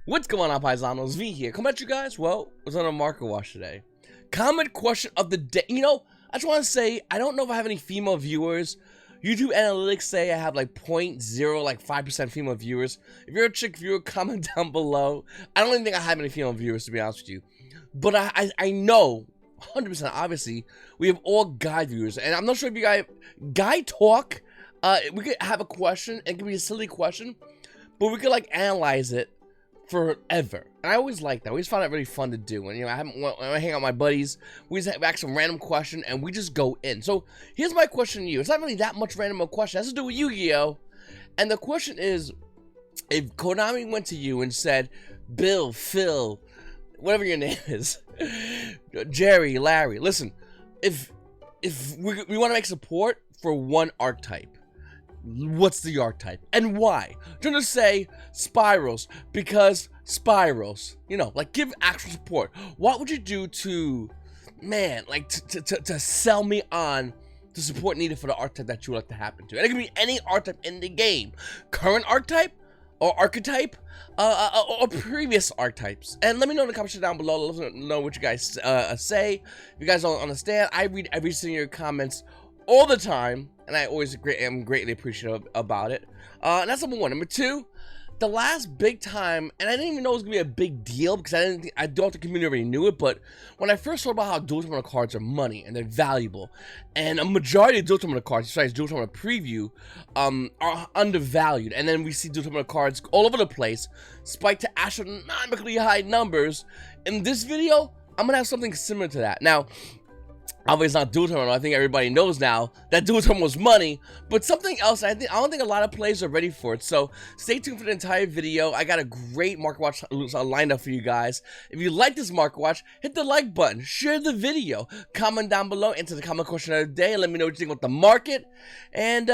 What's going on, Paisanos? V here. Come at you guys. Well, it was on a market watch today. Comment question of the day. You know, I just want to say, I don't know if I have any female viewers. YouTube analytics say I have like 0.0, like 5% female viewers. If you're a chick viewer, comment down below. I don't even think I have any female viewers, to be honest with you. But I know, 100% obviously, we have all guy viewers. And I'm not sure if you guys, guy talk, we could have a question. It could be a silly question, but we could like analyze it forever. And I always like that. I always find it really fun to do. And you know, when I hang out with my buddies, we just ask some random question and we just go in. So here's my question to you. It's not really that much random a question. It has to do with Yu-Gi-Oh! And the question is, if Konami went to you and said, Bill, Phil, whatever your name is, Jerry, Larry, listen, if we want to make support for one archetype, what's the archetype and why? Don't just say spirals because spirals, you know, like give actual support. What would you do to, man, like to sell me on the support needed for the archetype that you would like to happen to? And it can be any archetype in the game, current archetype or archetype, or previous archetypes. And let me know in the comments down below. Let me know what you guys say. If you guys don't understand, I read every single your comments all the time, and I always am greatly appreciative about it. And that's number one. Number two, the last big time, and I didn't even know it was gonna be a big deal because I don't think the community already knew it. But when I first heard about how dual tournament cards are money and they're valuable, and a majority of dual tournament cards, besides dual tournament preview, are undervalued, and then we see dual tournament cards all over the place, spike to astronomically high numbers. In this video, I'm gonna have something similar to that. Now, obviously, it's not dual tournament. I think everybody knows now that dual tournament was money, but something else. I don't think a lot of players are ready for it. So stay tuned for the entire video. I got a great market watch lined up for you guys. If you like this market watch, hit the like button, share the video, comment down below, answer the comment question of the day, and let me know what you think about the market. And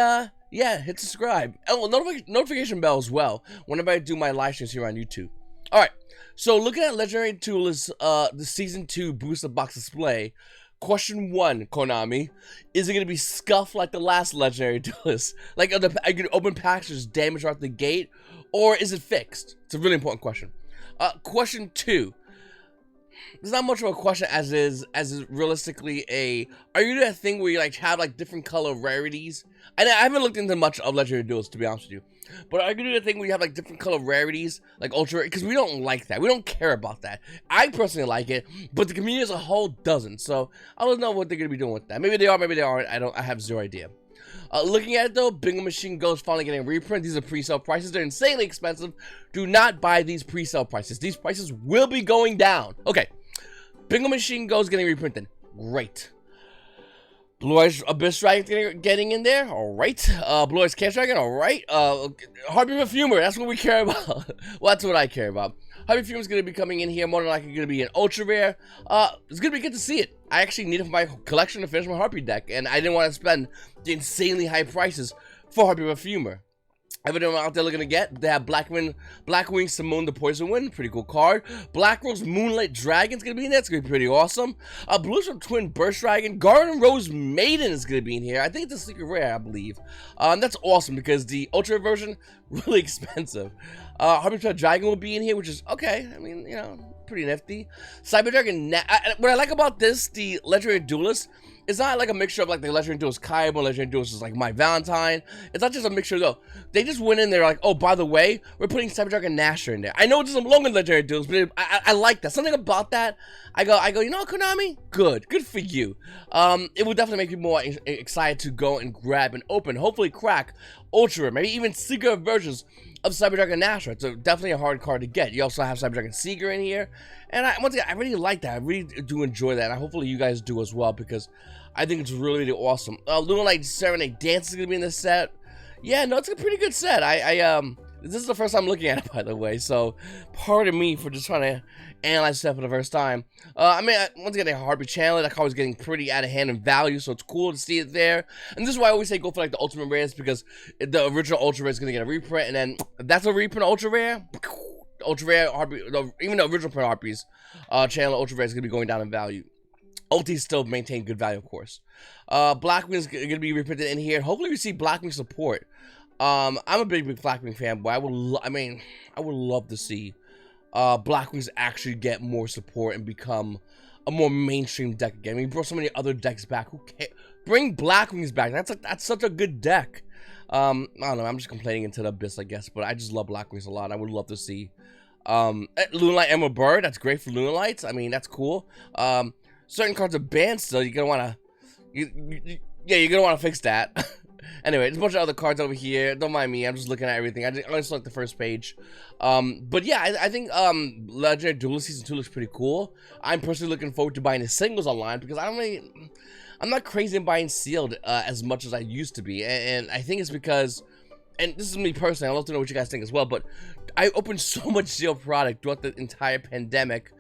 yeah, hit subscribe. Oh, notification bell as well whenever I do my live streams here on YouTube. All right. So looking at Legendary Duelist, the Season 2 booster box display. Question 1, Konami, is it going to be scuffed like the last Legendary Duelist? Like, I could open packages damaged right out the gate, or is it fixed? It's a really important question. Question 2, there's not much of a question as is realistically a, are you doing that thing where you like have like different color rarities? And I haven't looked into much of Legendary Duelist, to be honest with you. But are you doing the thing where you have like different color rarities, like ultra rare? Because we don't like that. We don't care about that. I personally like it, but the community as a whole doesn't. So I don't know what they're gonna be doing with that. Maybe they are, maybe they aren't. I have zero idea. Looking at it though, Bingo Machine Go is finally getting a reprint. These are pre-sale prices. They're insanely expensive. Do not buy these pre-sale prices. These prices will be going down. Okay, Bingo Machine Go is getting reprinted. Great. Blue Eyes Abyss Dragon getting in there, alright. Blue Eyes Cash Dragon, alright. Heartbeat Perfumer, that's what we care about. Well, that's what I care about. Heartbeat Perfumer is going to be coming in here, more than likely going to be an ultra rare. It's going to be good to see it. I actually need it for my collection to finish my Heartbeat deck, and I didn't want to spend the insanely high prices for Heartbeat Perfumer. Everyone out there looking to get, they have Blackwing Simone the Poison Wind, pretty cool card. Black Rose Moonlight Dragon's gonna be in there, it's gonna be pretty awesome. Blues from Twin Burst Dragon, Garden Rose Maiden is gonna be in here. I think it's a secret rare, I believe. That's awesome because the ultra version, really expensive. Heartbeat Dragon will be in here, which is okay. I mean, you know, pretty nifty. Cyber Dragon, what I like about this, the Legendary Duelist, it's not like a mixture of like the Legendary Duelist Kaiba, Legendary Duelist is like My Valentine. It's not just a mixture though. They just went in there like, oh, by the way, we're putting Cyber Dragon Nasher in there. I know it doesn't belong in Legendary Duelist, but I like that. Something about that. I go, you know, Konami, good for you. It would definitely make me more excited to go and grab and open, hopefully crack ultra, maybe even secret versions of Cyber Dragon Nasher. It's definitely a hard card to get. You also have Cyber Dragon Seeger in here, and once again, I really like that. I really do enjoy that, and hopefully you guys do as well because I think it's really awesome. Lunar Serenade Dance is gonna be in this set. Yeah, no, it's a pretty good set. This is the first time looking at it, by the way, so pardon me for just trying to analyze stuff for the first time. I mean, once again, a Heartbeat Channel, that card was getting pretty out of hand in value, so it's cool to see it there. And this is why I always say go for like the Ultimate Rares, because the original Ultra Rare is going to get a reprint, and then if that's a reprint Ultra Rare, Ultra Rare, Heartbeat, even the original print Heartbeats Channel Ultra Rare is going to be going down in value. Ulti still maintain good value, of course. Blackwing is going to be reprinted in here. Hopefully we see Blackwing support. I'm a big Blackwing fanboy. I would love to see Blackwings actually get more support and become a more mainstream deck again. We brought so many other decks back. Who cares? Bring Blackwings back. That's such a good deck. I don't know. I'm just complaining into the abyss, I guess. But I just love Blackwings a lot. I would love to see Lunalight Emerald Bird. That's great for Lunalights. I mean, that's cool. Certain cards are banned still. You're gonna wanna, you're gonna wanna fix that. Anyway, there's a bunch of other cards over here. Don't mind me. I'm just looking at everything. I just like the first page. But yeah, I think Legendary Duelist Season 2 looks pretty cool. I'm personally looking forward to buying the singles online because I'm not crazy in buying sealed as much as I used to be. And I think it's because, and this is me personally, I'd love to know what you guys think as well, but I opened so much sealed product throughout the entire pandemic.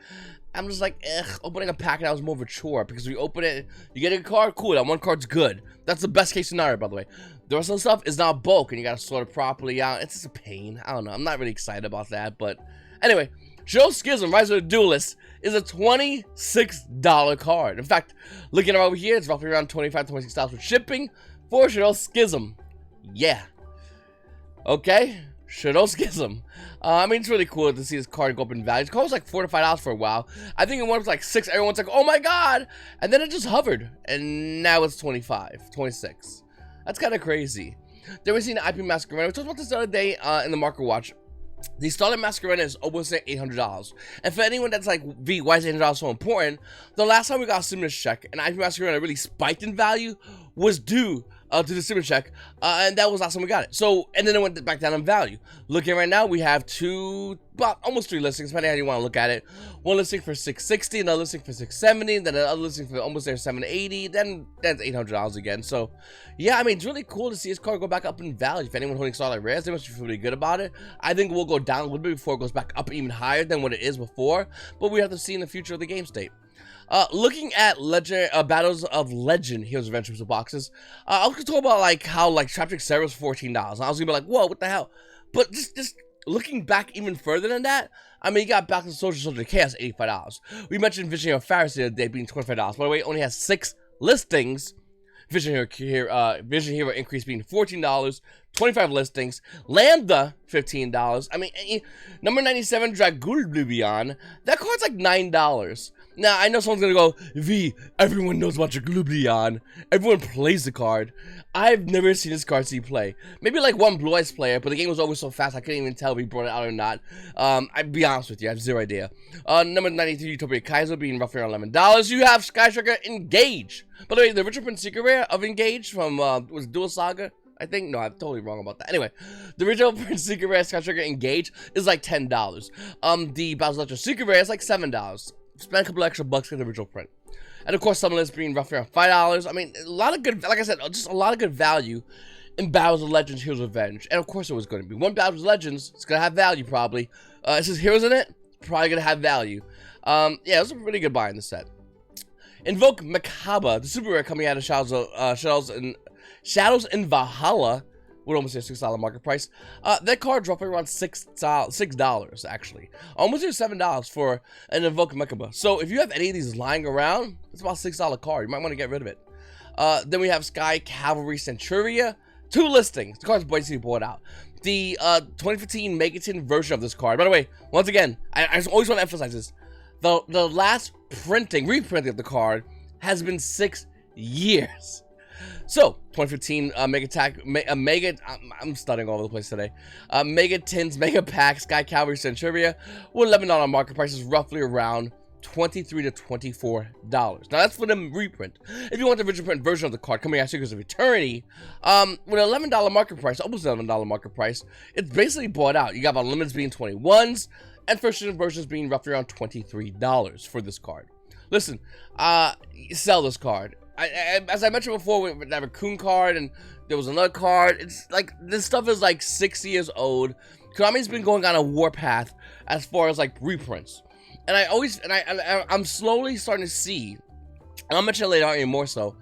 I'm just like, opening a packet, that was more of a chore, because we open it, you get a card, cool, that one card's good. That's the best case scenario, by the way. The rest of the stuff is not bulk, and you gotta sort it properly out. It's just a pain. I don't know, I'm not really excited about that, but anyway, Shadow Schism, Rise of the Duelist, is a $26 card. In fact, looking over here, it's roughly around $25, $26 with shipping for Shadow Schism. Yeah. Okay, Shadow Schism. I mean, it's really cool to see this card go up in value. This card was like $4 to $5 for a while. I think it went up to like $6. Everyone's like, oh my god! And then it just hovered. And now it's 25, 26. That's kind of crazy. Then we seen the IP Masquerade. We talked about this the other day in the Market Watch. The Starlight Masquerade is almost at $800. And for anyone that's like, V, why is $800 so important? The last time we got a stimulus check and IP Masquerade really spiked in value was due to the stimulus check, and that was last time we got it. So, and then it went back down in value. Looking right now, we have almost 3 listings, depending on how you want to look at it. One listing for $660, another listing for $670, then another listing for almost there $780, then that's $800 again. So, yeah, I mean, it's really cool to see this card go back up in value. If anyone holding Starlight Rares, they must feel really good about it. I think we'll go down a little bit before it goes back up even higher than what it is before, but we have to see in the future of the game state. Looking at Battles of Legend Heroes Adventures boxes, I was gonna talk about like how like Traptrick Sarah was $14. And I was gonna be like, whoa, what the hell? But just looking back even further than that, I mean, you got Battle of Soldier Chaos $85. We mentioned Vision Hero Pharisee the other day being $25. By the way, it only has 6 listings. Vision Hero Increase being $14. 25 listings. Lambda $15. I mean, number 97 Dragulblion. That card's like $9. Now, I know someone's gonna go, V, everyone knows about Dragulblion. Everyone plays the card. I've never seen this card see play. Maybe like one Blue Eyes player, but the game was always so fast I couldn't even tell if we brought it out or not. I'd be honest with you, I have zero idea. Number 93 Utopia Kaiser being roughly around $11. You have Sky Striker Engage. By the way, the Richard Prince Secret Rare of Engage from was Dual Saga, I think. No, I'm totally wrong about that. Anyway, the original Prince Secret Rare Sky Striker Engage is like $10. The Bowser Electro Secret Rare is like $7. Spend a couple extra bucks for the original print. And of course, some of this being roughly around $5. I mean, a lot of good, like I said, just a lot of good value in Battles of Legends Heroes of Revenge. And of course, it was going to be one Battles of Legends. It's going to have value probably. It says Heroes in it. Probably going to have value. Yeah, it was a really good buy in the set. Invoke Makaba, the super rare coming out of Shadows in Valhalla. Would almost say $6 market price. That card dropped around $6 actually. Almost $7 for an Invoke Mechaba. So if you have any of these lying around, it's about a $6 card. You might want to get rid of it. Then we have Sky Cavalry Centuria. 2 listings. The card's basically bought out. The 2015 Megaton version of this card. By the way, once again, I always want to emphasize this. The last reprinting of the card has been 6 years. So, 2015 I'm studying all over the place today. Mega Tins, Mega Pack, Sky Cavalry Centuria, with $11 market price is roughly around $23 to $24. Now that's for the reprint. If you want the original print version of the card coming out Secrets of Eternity, with an $11 market price, almost $11 market price, it's basically bought out. You got Unlimiteds being 21s, and first edition versions being roughly around $23 for this card. Listen, sell this card. As I mentioned before, with that Raccoon card, and there was another card. It's like, this stuff is like 6 years old. Konami's been going on a warpath as far as like reprints. And I'm slowly starting to see, and I'll mention it later on even more so,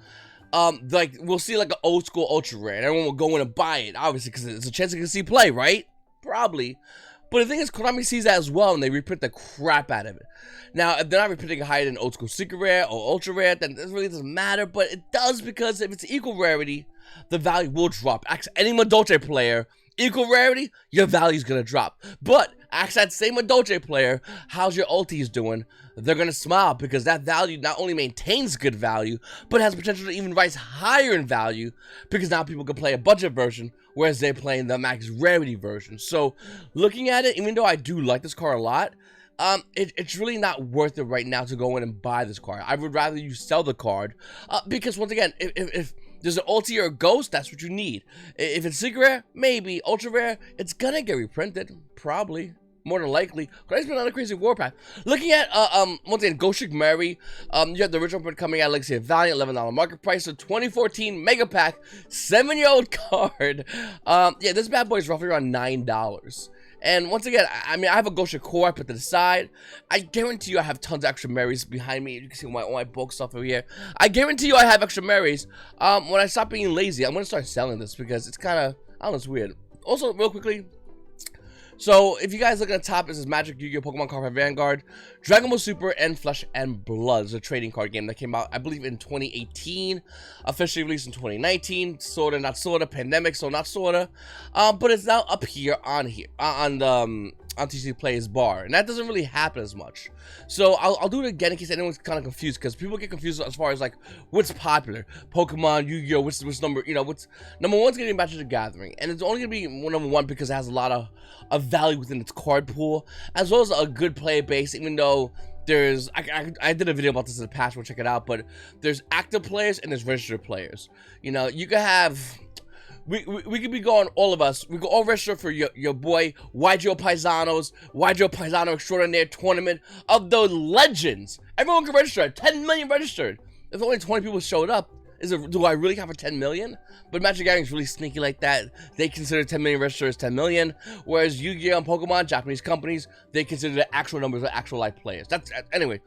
like, we'll see like an old school ultra rare, and everyone will go in and buy it, obviously, because it's a chance you can see play, right? Probably. But the thing is, Konami sees that as well, and they reprint the crap out of it. Now, if they're not reprinting higher than old school secret rare or ultra rare, then it really doesn't matter, but it does, because if it's equal rarity, the value will drop. Ask any Madote player, equal rarity, your value is going to drop. But ask that same Adoche player, how's your ultis doing? They're gonna smile because that value not only maintains good value, but has potential to even rise higher in value because now people can play a budget version, whereas they're playing the max rarity version. So looking at it, even though I do like this card a lot, it's really not worth it right now to go in and buy this card. I would rather you sell the card because once again, if there's an ulti or a ghost, that's what you need. If it's secret rare, maybe. Ultra rare, it's gonna get reprinted, probably. More than likely. It's been on a crazy warpath. Looking at, once again, Ghost Trick Mary, you have the original print coming out, Legacy of Valiant, $11 market price, so 2014 Mega Pack, 7-year-old card. Yeah, this bad boy is roughly around $9. And once again, I mean, I have a Ghost Trick core I put to the side. I guarantee you I have tons of extra Marys behind me. You can see all my bulk stuff over here. I guarantee you I have extra Marys. When I stop being lazy, I'm going to start selling this because it's kind of, I don't know, it's weird. Also, real quickly, so, if you guys look at the top, this is Magic, Yu-Gi-Oh! Pokemon Card for Vanguard, Dragon Ball Super, and Flesh and Blood. It's a trading card game that came out, I believe, in 2018, officially released in 2019, sorta, not sorta, pandemic, so not sorta, but it's now up here on TCG Play's bar, and that doesn't really happen as much. So I'll do it again in case anyone's kind of confused, because people get confused as far as like what's popular. Pokemon, Yu-Gi-Oh, which number, you know, what's number one's gonna be Magic the Gathering, and it's only gonna be number one because it has a lot of value within its card pool, as well as a good player base. Even though there's, I did a video about this in the past, we'll check it out, but there's active players and there's registered players. You know, you could have. We could be going, all of us, we could all register for your boy YGOPaisano's YGOPaisano Extraordinaire Tournament of the Legends. Everyone can register. 10 million registered. If only 20 people showed up, do I really count for 10 million? But Magic the Gathering is really sneaky like that. They consider 10 million registered 10 million, whereas Yu-Gi-Oh! And Pokemon, Japanese companies, they consider the actual numbers of actual live players. That's, anyway,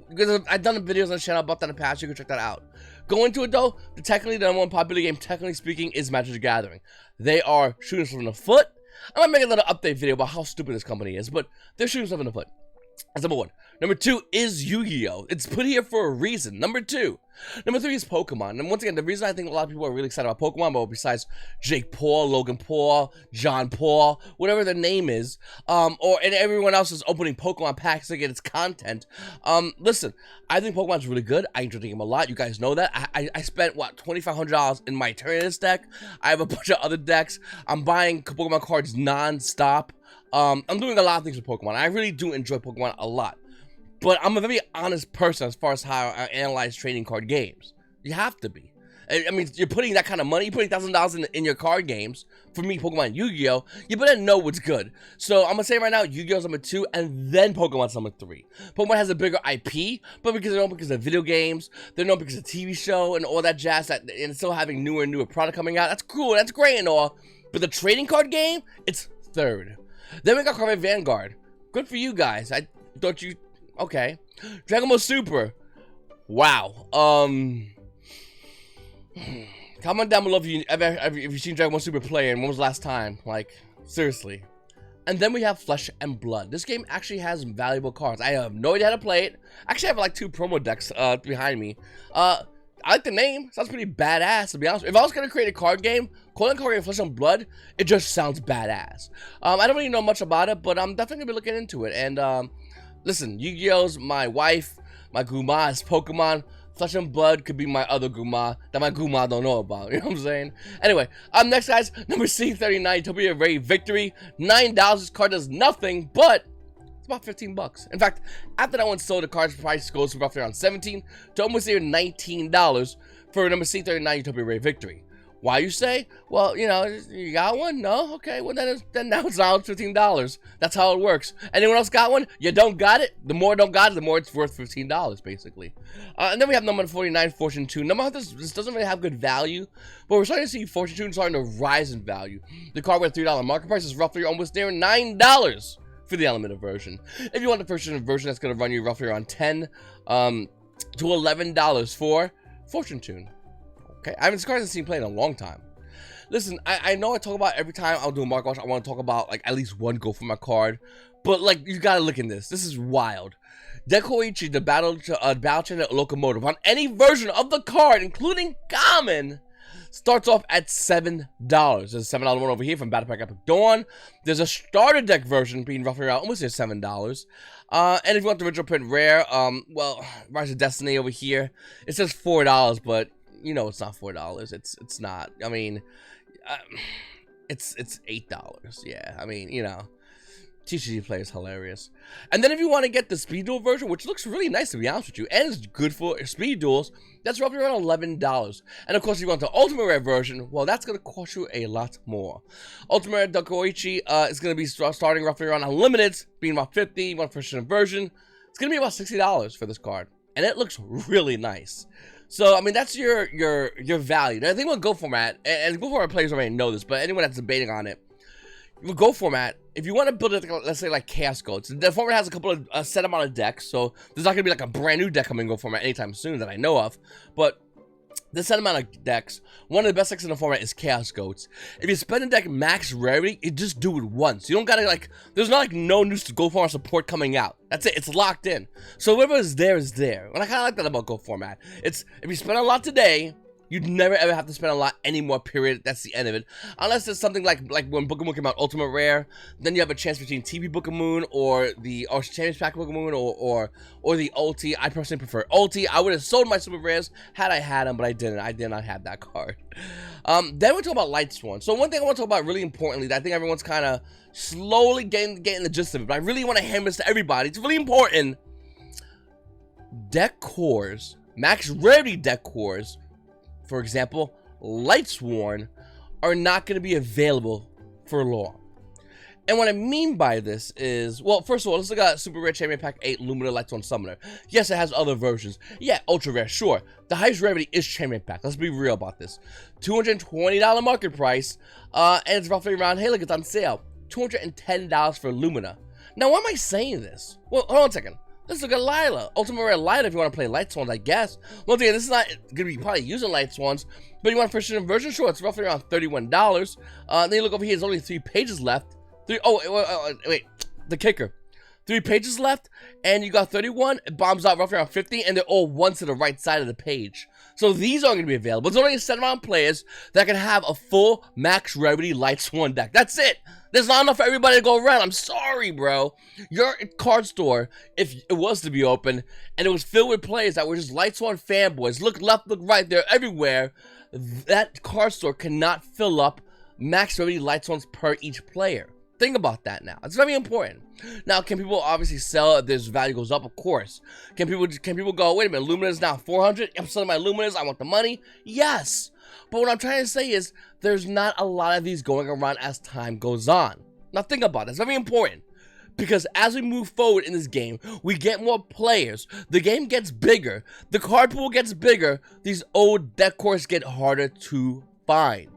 because I've done videos on the channel about that in the past, you can check that out. Going to it though, technically the number one popular game, technically speaking, is Magic the Gathering. They are shooting themselves in the foot. I might make a little update video about how stupid this company is, but they're shooting themselves in the foot. That's number one. Number two is Yu-Gi-Oh! It's put here for a reason. Number two. Number three is Pokemon. And once again, the reason I think a lot of people are really excited about Pokemon, but besides Jake Paul, Logan Paul, John Paul, whatever their name is, and everyone else is opening Pokemon packs to get its content. Listen, I think Pokemon's really good. I enjoy the game a lot. You guys know that. I spent, what, $2,500 in my Eternatus deck. I have a bunch of other decks. I'm buying Pokemon cards non-stop. I'm doing a lot of things with Pokemon. I really do enjoy Pokemon a lot. But I'm a very honest person as far as how I analyze trading card games. You have to be. I mean, you're putting that kind of money, you're putting $1,000 in your card games. For me, Pokemon and Yu-Gi-Oh! You better know what's good. So I'm gonna say right now, Yu-Gi-Oh's number 2, and then Pokemon's number 3. Pokemon has a bigger IP, but because they're known because of video games, they're known because of TV show and all that jazz, and still having newer and newer product coming out. That's cool, that's great and all. But the trading card game, it's third. Then we got Card Vanguard. Good for you guys. I thought you. Okay. Dragon Ball Super. Wow. Comment down below if you've seen Dragon Ball Super play and when was the last time. Like, seriously. And then we have Flesh and Blood. This game actually has valuable cards. I have no idea how to play it. Actually, I have like 2 promo decks behind me. I like the name. Sounds pretty badass, to be honest. If I was going to create a card game, calling card game Flesh and Blood, it just sounds badass. I don't really know much about it, but I'm definitely going to be looking into it. And, listen, Yu-Gi-Oh's my wife. My Guma is Pokemon. Flesh and Blood could be my other Guma that my Guma don't know about. You know what I'm saying? Anyway, next, guys, number C39, Utopia Ray Victory. $9. This card does nothing, but it's about 15 bucks. In fact, after that one sold, the card's price goes from roughly around 17 to almost even $19 for number C39, Utopia Ray Victory. Why, you say? Well, you know, you got one? No? Okay, well then now it's now $15. That's how it works. Anyone else got one? You don't got it? The more don't got it, the more it's worth $15, basically. And then we have number 49, Fortune Tune. Number this doesn't really have good value, but we're starting to see Fortune Tune starting to rise in value. The card with a $3 market price is roughly almost near $9 for the Elemental version. If you want the first version, that's going to run you roughly around $10 to $11 for Fortune Tune. Okay, I haven't seen play in a long time. Listen, I know I talk about every time I'll do a market watch, I want to talk about like at least one go for my card, but like you gotta look in this. This is wild. Dekoichi, the battle chain locomotive on any version of the card, including common, starts off at $7. There's a $7 one over here from Battle Pack Epic Dawn. There's a starter deck version being roughly around almost $7. And if you want the original print rare, well, Rise of Destiny over here, it says $4, but you know it's not $4. It's not. I mean, it's $8. Yeah, I mean, you know. TCG play is hilarious. And then if you want to get the speed duel version, which looks really nice to be honest with you, and is good for speed duels, that's roughly around $11. And of course, if you want the ultimate rare version, well, that's going to cost you a lot more. Ultimate rare Dokoichi is going to be starting roughly around unlimited, being about $50. You want first version, it's going to be about $60 for this card, and it looks really nice. So I mean, that's your value. Now, I think with Go format, and Go format players already know this, but anyone that's debating on it, with Go format, if you want to build it, let's say like Chaos Goats, the format has a couple of a set amount of decks, so there's not gonna be like a brand new deck coming in Go format anytime soon that I know of. But the set amount of decks, one of the best decks in the format is Chaos Goats. If you spend a deck max rarity, you just do it once. You don't gotta like, there's not like no new Go format support coming out. That's it. It's locked in. So whatever is there is there. And I kind of like that about Go format. It's if you spend a lot today, you'd never ever have to spend a lot anymore, period. That's the end of it. Unless it's something like when Book of Moon came out, Ultimate Rare, then you have a chance between TV Book of Moon or the Champions Pack Book of Moon or the Ulti. I personally prefer Ulti. I would have sold my Super Rares had I had them, but I didn't. I did not have that card. Then we talk about Light Sworn. So one thing I want to talk about really importantly that I think everyone's kind of slowly getting the gist of it, but I really want to hammer this to everybody. It's really important. Deck cores, max rarity deck cores, for example, Light Sworn, are not going to be available for long. And what I mean by this is, well, first of all, let's look at Super Rare Champion Pack 8 Lumina Light Sworn Summoner. Yes, it has other versions. Yeah, Ultra Rare, sure. The highest rarity is Champion Pack. Let's be real about this. $220 market price, and it's roughly around, hey, look, it's on sale. $210 for Lumina. Now, why am I saying this? Well, hold on a second. Let's look at Lila. Ultimate Rare Lila if you want to play Light Swans, I guess. Once again, this is not going to be probably using Light Swans, but you want first version? Sure, it's roughly around $31. Then you look over here, there's only 3 pages left. Wait, the kicker. 3 pages left, and you got 31. It bombs out roughly around 50, and they're all one to the right side of the page. So these aren't going to be available. There's only a set amount of players that can have a full max rarity Light Sworn deck. That's it. There's not enough for everybody to go around. I'm sorry, bro. Your card store, if it was to be open, and it was filled with players that were just Light Sworn fanboys, look left, look right, they're everywhere, that card store cannot fill up max rarity Light Swans per each player. Think about that now. It's very important. Now, can people obviously sell if this value goes up? Of course. Can people go, wait a minute, Lumina is now 400? I'm selling my Luminas, I want the money? Yes. But what I'm trying to say is there's not a lot of these going around as time goes on. Now think about it. It's very important. Because as we move forward in this game, we get more players. The game gets bigger. The card pool gets bigger. These old deck cores get harder to find.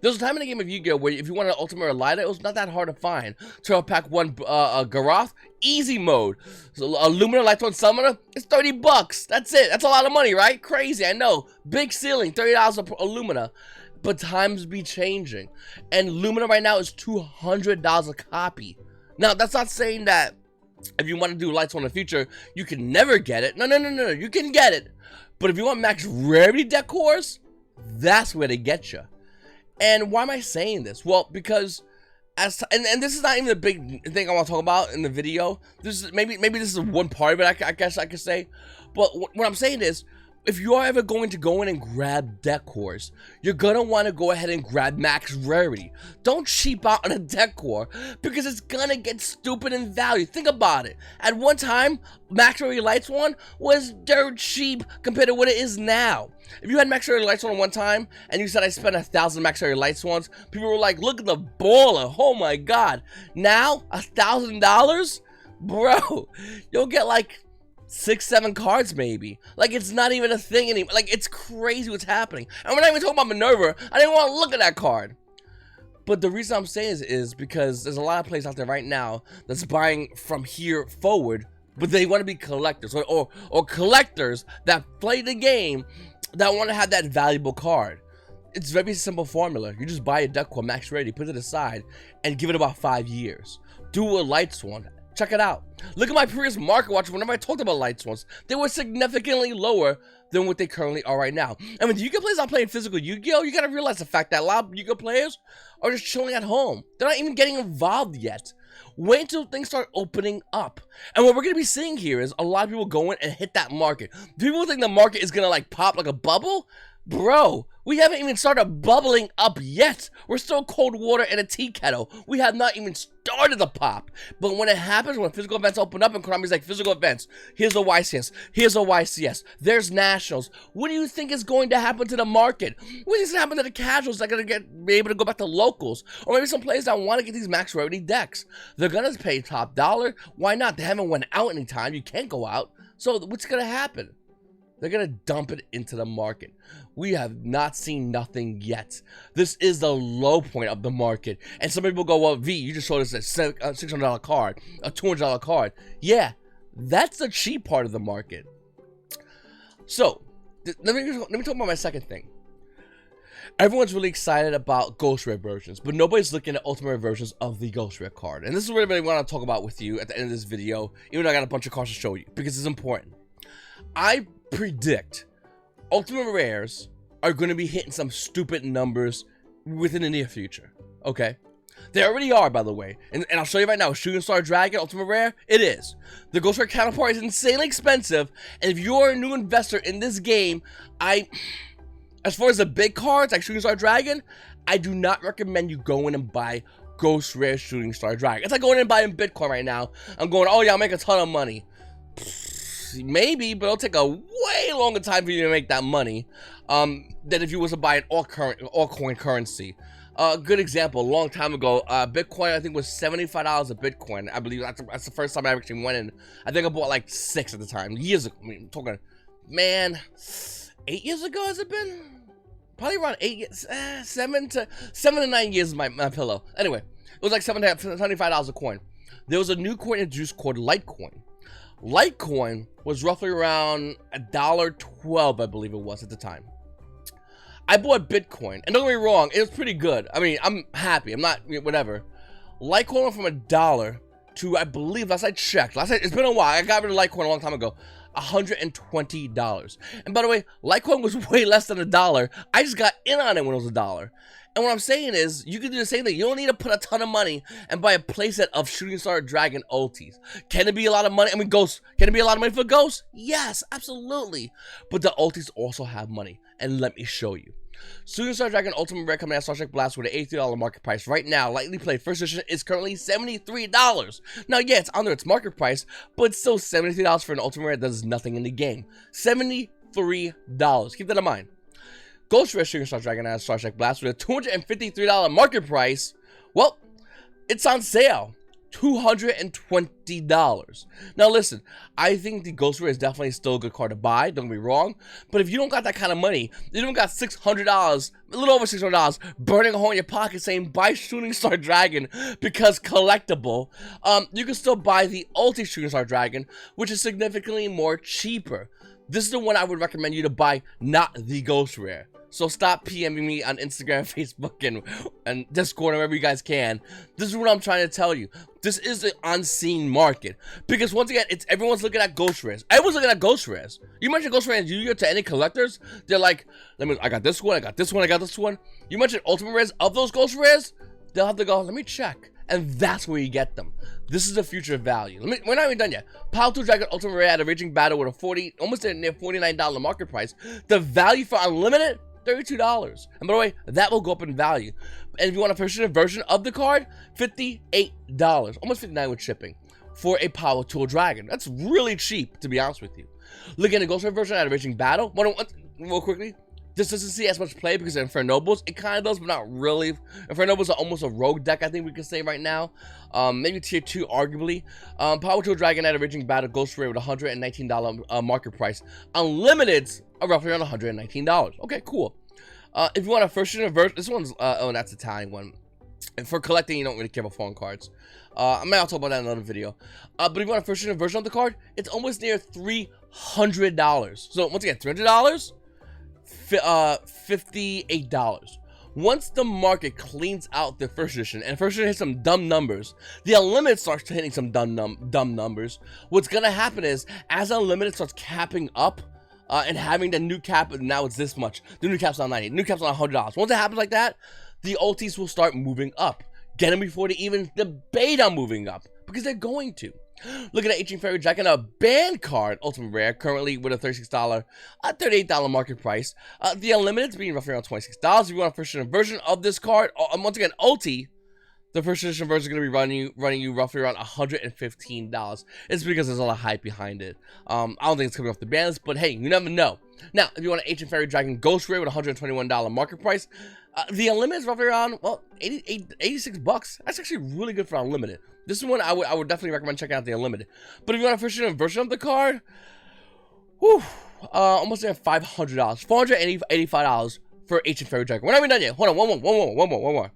There was a time in the game of YuGiOh where if you wanted an Ultimate Elida, it was not that hard to find. Turtle Pack 1 Garoth, easy mode. So a Lumina Light Sworn Summoner, it's $30. That's it. That's a lot of money, right? Crazy, I know. Big ceiling, $30 a Lumina. But times be changing. And Lumina right now is $200 a copy. Now, that's not saying that if you want to do Light Sworn in the future, you can never get it. No. You can get it. But if you want max rarity deck cores, that's where they get you. And why am I saying this? Well, because and this is not even the big thing I want to talk about in the video. This is maybe this is one part of it, I guess I could say. But what I'm saying is, if you are ever going to go in and grab deck cores, you're going to want to go ahead and grab max rarity. Don't cheap out on a deck core because it's going to get stupid in value. Think about it. At one time, max rarity Light Sworn was dirt cheap compared to what it is now. If you had max rarity Light Sworn one time and you said I spent 1,000 max rarity Light Swans, people were like, look at the baller. Oh my God. Now, $1,000? Bro, you'll get like 6-7 cards maybe. Like, it's not even a thing anymore. Like, it's crazy what's happening. And we're not even talking about Minerva. I didn't want to look at that card. But the reason I'm saying is because there's a lot of players out there right now that's buying from here forward, but they want to be collectors or collectors that play the game that want to have that valuable card. It's a very simple formula. You just buy a deck core max ready, put it aside, and give it about 5 years. Do a Light Sworn. Check it out. Look at my previous market watch. Whenever I talked about light swaps, they were significantly lower than what they currently are right now. And when the Yu-Gi-Oh players are playing physical Yu-Gi-Oh, you gotta realize the fact that a lot of Yu-Gi-Oh players are just chilling at home. They're not even getting involved yet. Wait until things start opening up. And what we're gonna be seeing here is a lot of people go in and hit that market. Do people think the market is gonna like pop like a bubble? Bro, we haven't even started bubbling up yet. We're still cold water in a tea kettle. We have not even started the pop. But when it happens, when physical events open up and Konami's like, physical events, here's a YCS, here's a YCS, there's nationals. What do you think is going to happen to the market? What do you think is going to happen to the casuals that are going to be able to go back to locals? Or maybe some players that want to get these max rarity decks. They're going to pay top dollar. Why not? They haven't went out anytime. You can't go out. So what's going to happen? They're going to dump it into the market. We have not seen nothing yet. This is the low point of the market. And some people go, well, V, you just showed us a $600 card, a $200 card. Yeah, that's the cheap part of the market. So, let me talk about my second thing. Everyone's really excited about Ghost Rare versions, but nobody's looking at Ultimate Rare versions of the Ghost Rare card. And this is what I really want to talk about with you at the end of this video, even though I got a bunch of cards to show you, because it's important. I predict Ultimate Rares are going to be hitting some stupid numbers within the near future, okay? They already are, by the way, and I'll show you right now. Shooting Star Dragon Ultimate Rare, it is. The Ghost Rare counterpart is insanely expensive, and if you're a new investor in this game, as far as the big cards, like Shooting Star Dragon, I do not recommend you go in and buy Ghost Rare Shooting Star Dragon. It's like going in and buying Bitcoin right now. I'm going, oh yeah, I'll make a ton of money. Maybe, but it'll take a way longer time for you to make that money than if you was to buy an altcoin currency. Good example, a long time ago, Bitcoin I think was $75 a Bitcoin. I believe that's the first time I actually went in. I think I bought like 6 at the time, years ago. I mean, I'm talking, man, 8 years ago has it been? Probably around 8 years, 7 to 9 years is my pillow. Anyway, it was like $75 a coin. There was a new coin introduced called Litecoin. Litecoin was roughly around $1.12, I believe it was at the time. I bought Bitcoin, and don't get me wrong, it was pretty good. I mean, I'm happy. I'm not, whatever. Litecoin went from $1 to, I believe, last I checked, it's been a while. I got rid of Litecoin a long time ago. $120. And by the way, Litecoin was way less than $1. I just got in on it when it was $1. And what I'm saying is, you can do the same thing. You don't need to put a ton of money and buy a playset of Shooting Star Dragon ultis. Can it be a lot of money? I mean, Ghost. Can it be a lot of money for Ghost? Yes, absolutely. But the ultis also have money. And let me show you. Shooting Star Dragon Ultimate Rare coming out Star Trek Blast with an $83 market price. Right now, lightly played first edition is currently $73. Now, yeah, it's under its market price, but it's still $73 for an Ultimate Rare that does nothing in the game. $73. Keep that in mind. Ghost Rare Shooting Star Dragon has Star Trek Blast with a $253 market price. Well, it's on sale. $220. Now listen, I think the Ghost Rare is definitely still a good card to buy, don't get me wrong, but if you don't got that kind of money, you don't got $600, a little over $600, burning a hole in your pocket saying buy Shooting Star Dragon because collectible, you can still buy the Ulti Shooting Star Dragon, which is significantly more cheaper. This is the one I would recommend you to buy, not the Ghost Rare. So stop PMing me on Instagram, Facebook, and Discord, wherever you guys can. This is what I'm trying to tell you. This is an unseen market. Because once again, everyone's looking at Ghost Rares. Everyone's looking at Ghost Rares. You mention Ghost Rares Yu-Gi-Oh to any collectors, they're like, I got this one, I got this one, I got this one. You mention Ultimate Rares of those Ghost Rares, they'll have to go, let me check. And that's where you get them. This is the future of value. We're not even done yet. Power 2 Dragon Ultimate Rare at a raging battle with a almost near $49 market price. The value for Unlimited, $32. And by the way, that will go up in value. And if you want a first version of the card, $58. Almost $59 with shipping for a Power Tool Dragon. That's really cheap, to be honest with you. Looking at the Ghost Rare version at a raging battle. Real quickly. This doesn't see as much play because of Infernobles. It kind of does, but not really. Infernobles are almost a rogue deck, I think we can say right now. Maybe tier 2, arguably. Power Tool Dragon at a raging battle, Ghost Rare with $119 market price. Unlimiteds are roughly around $119. Okay, cool. If you want a first edition version, this one's, oh, that's an Italian one. And for collecting, you don't really care about foreign cards. I'll talk about that in another video. But if you want a first edition version of the card, it's almost near $300. So, once again, $300? $58. Once the market cleans out the first edition, and first edition hits some dumb numbers, the Unlimited starts hitting some dumb numbers. What's gonna happen is, as Unlimited starts capping up, and having the new cap, now it's this much. The new cap's on $90, new cap's on $100. Once it happens like that, the ultis will start moving up. Get them before they even debate on moving up, because they're going to. Look at that Ancient Fairy Dragon, a band card, Ultimate Rare, currently with a $36, $38 market price. The Unlimited's being roughly around $26. If you want a first edition version of this card, once again, ulti, the first edition version is going to be running you roughly around $115. It's because there's a lot of hype behind it. I don't think it's coming off the ban list, but hey, you never know. Now, if you want an Ancient Fairy Dragon Ghost Rare with $121 market price, the Unlimited is roughly around, well, $86. That's actually really good for Unlimited. This is one I would definitely recommend checking out the Unlimited. But if you want a first edition version of the card, whew, almost there $500, $485 for Ancient Fairy Dragon. We're not even done yet. Hold on, one more.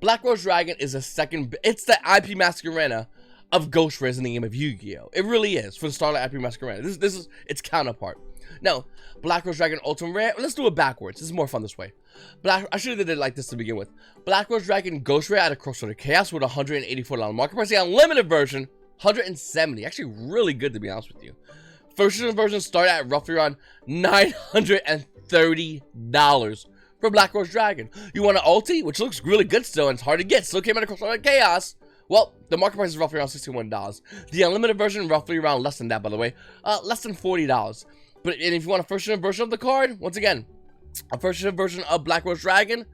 Black Rose Dragon is a second. It's the IP Masquerena of Ghost Rares in the game of Yu-Gi-Oh! It really is for the Starlight IP Masquerena. This is its counterpart. Now, Black Rose Dragon Ultimate Rare. Let's do it backwards. This is more fun this way. I should have did it like this to begin with. Black Rose Dragon Ghost Rare at a Crossroad of Chaos with $184 market price. The Unlimited version, $170. Actually, really good to be honest with you. First edition version start at roughly around $930 for Black Rose Dragon. You want an ulti, which looks really good still, and it's hard to get. Still came out of Crossroad of Chaos. Well, the market price is roughly around $61. The Unlimited version, roughly around less than that, by the way. Less than $40. But and if you want a first edition version of the card, once again, a first edition version of Black Rose Dragon,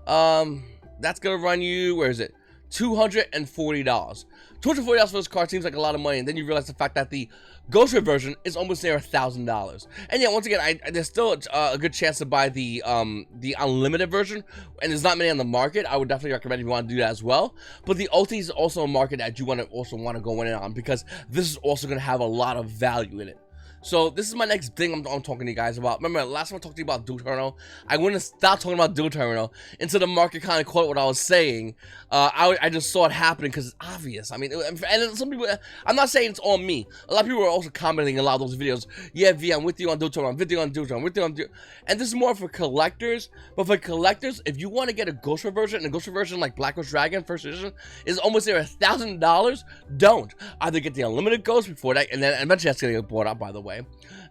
that's gonna run you, where is it? $240. $240 for this card seems like a lot of money, and then you realize the fact that the Ghost Rare version is almost near $1,000. And yeah, once again, there's still a good chance to buy the Unlimited version, and there's not many on the market. I would definitely recommend if you want to do that as well. But the ulti is also a market that you want to go in on, because this is also going to have a lot of value in it. So this is my next thing I'm talking to you guys about. Remember, last time I talked to you about Dual Terminal, I wouldn't stop talking about Dual Terminal until the market kind of caught what I was saying. I just saw it happening because it's obvious. I mean, and some people, I'm not saying it's on me. A lot of people are also commenting in a lot of those videos. Yeah, V, I'm with you on Dual Terminal. I'm with you on Dual Terminal. I'm with you on Dual. And this is more for collectors. But for collectors, if you want to get a Ghost Rare version, and a Ghost Rare version like Black Rose Dragon First Edition is almost there $1,000, don't. Either get the Unlimited Ghost before that, and then eventually that's going to get bought up, by the way.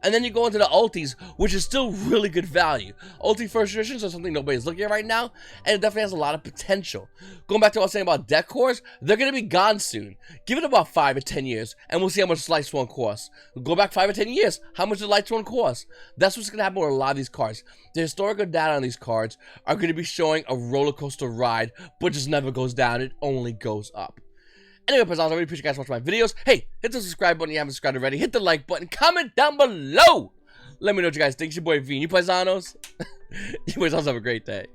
And then you go into the ultis, which is still really good value. Ulti First Edition is something nobody's looking at right now, and it definitely has a lot of potential. Going back to what I was saying about deck cores, they're going to be gone soon. Give it about 5 or 10 years, and we'll see how much Light Swan costs. Go back 5 or 10 years, how much does Light Swan cost? That's what's going to happen with a lot of these cards. The historical data on these cards are going to be showing a roller coaster ride, but just never goes down, it only goes up. Anyway, Paisanos, I really appreciate you guys watching my videos. Hey, hit the subscribe button if you haven't subscribed already. Hit the like button. Comment down below. Let me know what you guys think. It's your boy V. You Paisanos. You Paisanos have a great day.